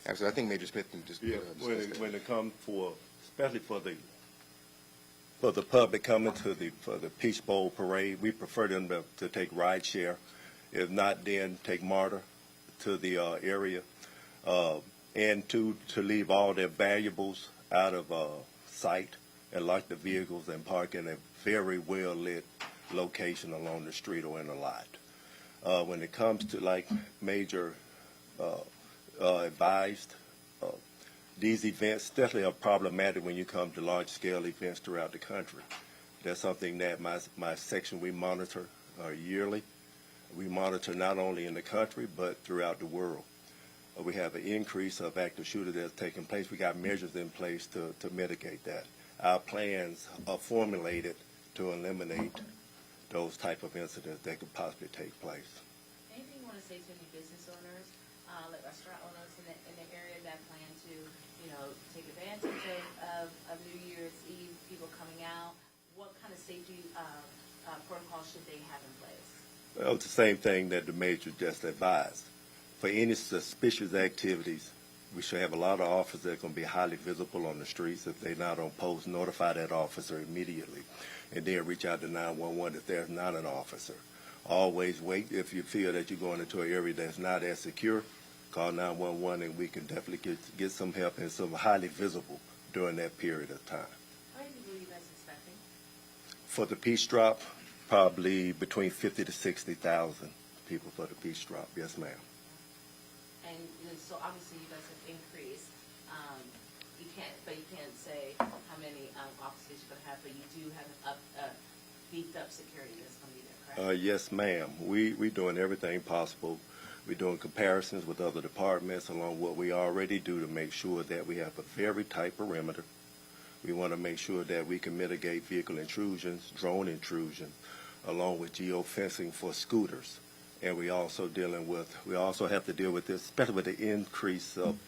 Absolutely. I think Major Smith can just Yeah, discuss that. when it comes especially for the public coming for the Peach Bowl parade, we prefer them to take ride share. If not, then take MARTA to the area, and to leave all their valuables out of sight and lock the vehicles and park in a very well lit location along the street or in a lot. When it comes to like major advised, these events definitely are problematic when you come to large scale events throughout the country. That's something that my section we monitor yearly. We monitor not only in the country but throughout the world. We have an increase of active shooters that's taking place. We got measures in place to mitigate that. Our plans are formulated to eliminate those type of incidents that could possibly take place. Anything you want to say to any business owners, like restaurant owners in the area that plan to, take advantage of New Year's Eve, people coming out? What kind of safety protocols should they have in place? Well, it's the same thing that the major just advised. For any suspicious activities, we should have a lot of officers that are going to be highly visible on the streets. If they're not on post, notify that officer immediately, and then reach out to 911 if there's not an officer. Always wait. If you feel that you're going into an area that's not as secure, call 911, and we can definitely get some help and some highly visible during that period of time. How many people are you guys expecting? For the Peach Drop, probably between 50 to 60,000 people for the Peach Drop. Yes, ma'am. And so obviously you guys have increased. You can't say how many officers you're going to have, but you do have beefed up security that's going to be there, correct? Yes, ma'am. We're doing everything possible. We're doing comparisons with other departments along what we already do to make sure that we have a very tight perimeter. We want to make sure that we can mitigate vehicle intrusions, drone intrusion, along with geofencing for scooters. And we also have to deal with this, especially with the increase of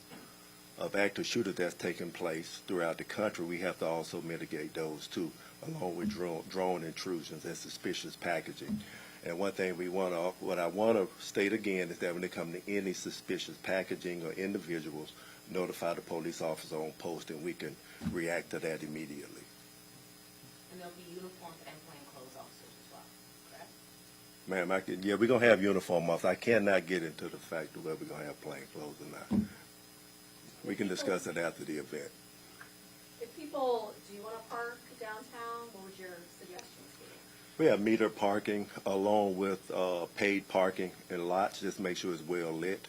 active shooters that's taking place throughout the country. We have to also mitigate those too, along with drone intrusions and suspicious packaging. And one thing what I want to state again is that when it comes to any suspicious packaging or individuals, notify the police officer on post, and we can react to that immediately. And there'll be uniforms and plainclothes officers as well, correct? Ma'am, we're going to have uniform officers. I cannot get into the fact of whether we're going to have plain clothes or not. We can discuss it after the event. If people do want to park downtown, what would your suggestions be? We have meter parking along with paid parking in lots. Just make sure it's well lit,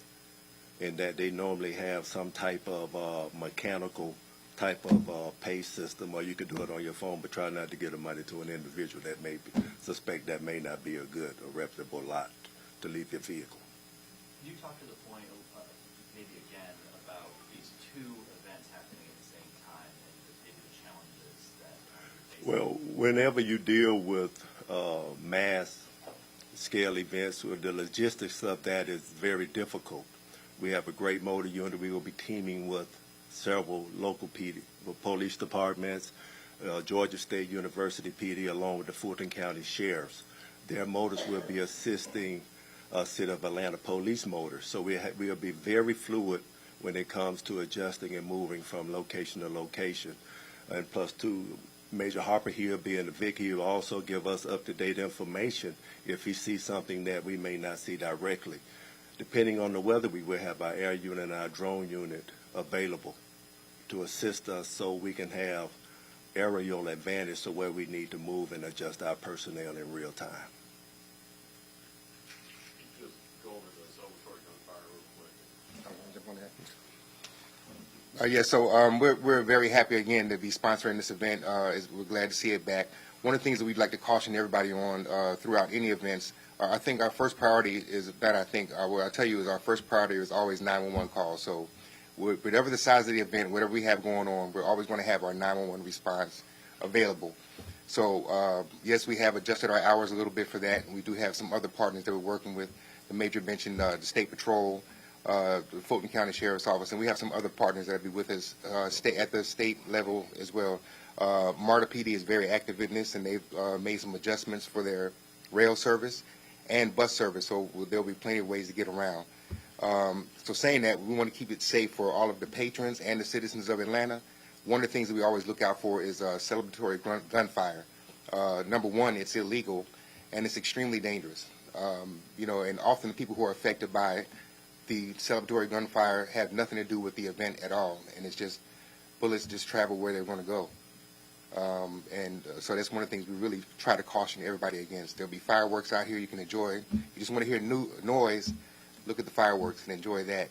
and that they normally have some type of mechanical type of pay system, or you can do it on your phone, but try not to give the money to an individual that suspect that may not be a good or reputable lot to leave your vehicle. Can you talk to the point, maybe again, about these two events happening at the same time and maybe the challenges that you're facing? Well, whenever you deal with mass scale events, the logistics of that is very difficult. We have a great motor unit. We will be teaming with several local police departments, Georgia State University PD, along with the Fulton County Sheriffs. Their motors will be assisting City of Atlanta Police motors. So we'll be very fluid when it comes to adjusting and moving from location to location. And plus, too, Major Harper here, being the Vic, he will also give us up-to-date information if he sees something that we may not see directly. Depending on the weather, we will have our air unit and our drone unit available to assist us so we can have aerial advantage to where we need to move and adjust our personnel in real time. Just go over the celebratory gunfire real quick. I want to jump on that. So we're very happy again to be sponsoring this event. We're glad to see it back. One of the things that we'd like to caution everybody on throughout any events, I think our first priority is that what I'll tell you is our first priority is always 911 calls. So whatever the size of the event, whatever we have going on, we're always going to have our 911 response available. So yes, we have adjusted our hours a little bit for that, and we do have some other partners that we're working with. The Major mentioned the State Patrol, the Fulton County Sheriff's Office, and we have some other partners that will be with us at the state level as well. MARTA PD is very active in this, and they've made some adjustments for their rail service and bus service, so there'll be plenty of ways to get around. So saying that, we want to keep it safe for all of the patrons and the citizens of Atlanta. One of the things that we always look out for is celebratory gunfire. Number one, it's illegal, and it's extremely dangerous. And often the people who are affected by the celebratory gunfire have nothing to do with the event at all, and it's just bullets just travel where they're going to go. So that's one of the things we really try to caution everybody against. There'll be fireworks out here you can enjoy. You just want to hear noise, look at the fireworks and enjoy that.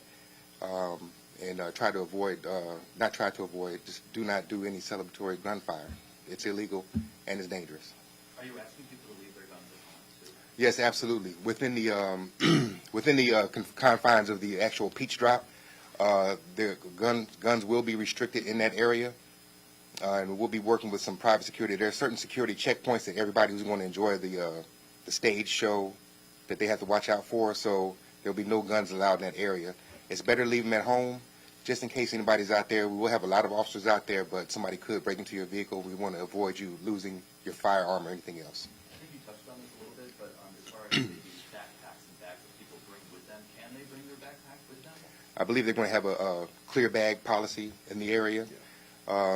Try to avoid, just do not do any celebratory gunfire. It's illegal and it's dangerous. Are you asking people to leave their guns at home too? Yes, absolutely. Within the confines of the actual peach drop, the guns will be restricted in that area, and we'll be working with some private security. There are certain security checkpoints that everybody who's going to enjoy the stage show that they have to watch out for. So there'll be no guns allowed in that area. It's better to leave them at home, just in case anybody's out there. We will have a lot of officers out there, but somebody could break into your vehicle. We want to avoid you losing your firearm or anything else. I think you touched on this a little bit, but as far as maybe backpacks and bags that people bring with them, can they bring their backpack with them? I believe they're going to have a clear bag policy in the area.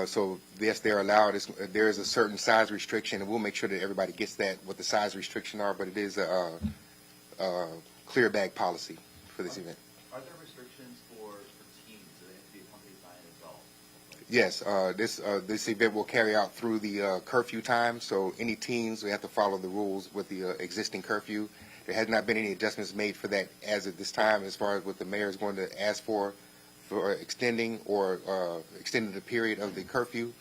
So yes, they're allowed. There is a certain size restriction, and we'll make sure that everybody gets that, what the size restriction are, but it is a clear bag policy for this event. Are there restrictions for teens? Do they have to be accompanied by an adult? Yes, this event will carry out through the curfew time, so any teens, we have to follow the rules with the existing curfew. There has not been any adjustments made for that as of this time, as far as what the mayor is going to ask for extending the period of the curfew.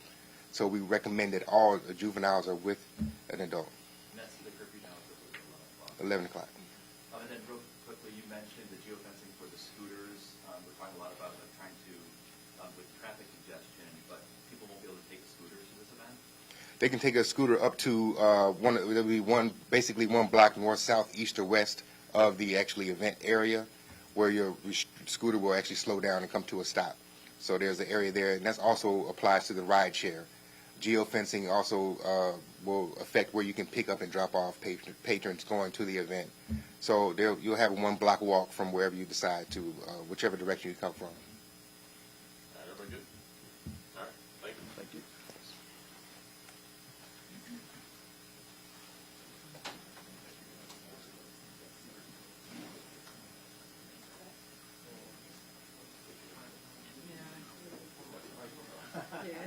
So we recommend that all juveniles are with an adult. And that's the curfew now is 11 11 o'clock. o'clock. And then real quickly, you mentioned the geofencing for the scooters. We're talking a lot about trying to, with traffic congestion, but people won't be able to take scooters to this event? They can take a scooter up to there'll be basically one block north, south, east, or west of the actually event area, where your scooter will actually slow down and come to a stop. So there's an area there, and that also applies to the ride share. Geofencing also will affect where you can pick up and drop off patrons going to the event. So you'll have a one block walk from wherever you decide to, whichever direction you come from. All right, everybody good? All right, thank you. Thank you. Yeah.